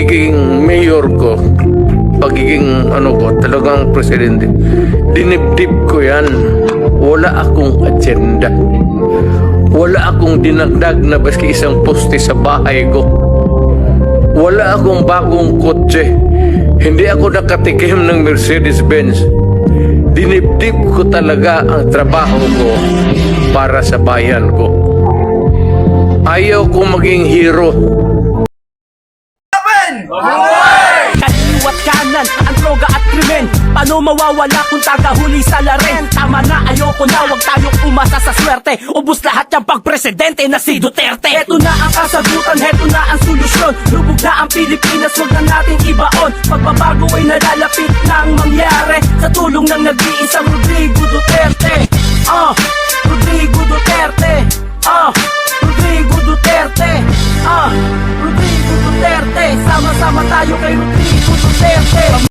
pagiging mayor ko, pagiging talagang presidente, dinibdib ko yan. Wala akong agenda. Wala akong dinagdag na baski isang poste sa bahay ko. Wala akong bagong kotse. Hindi ako nakatikim ng Mercedes-Benz. Dinibdib ko talaga ang trabaho ko para sa bayan ko. Ayaw ko maging hero. Kaliwat kanan, ang droga at krimen. Paano mawawala kung tagahuli sa laren? Tama na, ayoko na, wag tayong umasa sa swerte. Ubus lahat yung pagpresidente na si Duterte. Heto na ang kasagutan, heto na ang solusyon. Lubog na ang Pilipinas, wag na natin ibaon. Pagbabago ay nalalapit nang mangyari sa tulong ng nag-iisang Rodrigo Duterte. Rodrigo Duterte. Rodrigo Duterte. Rodrigo Duterte. Sama-sama tayo kay Rodrigo Duterte.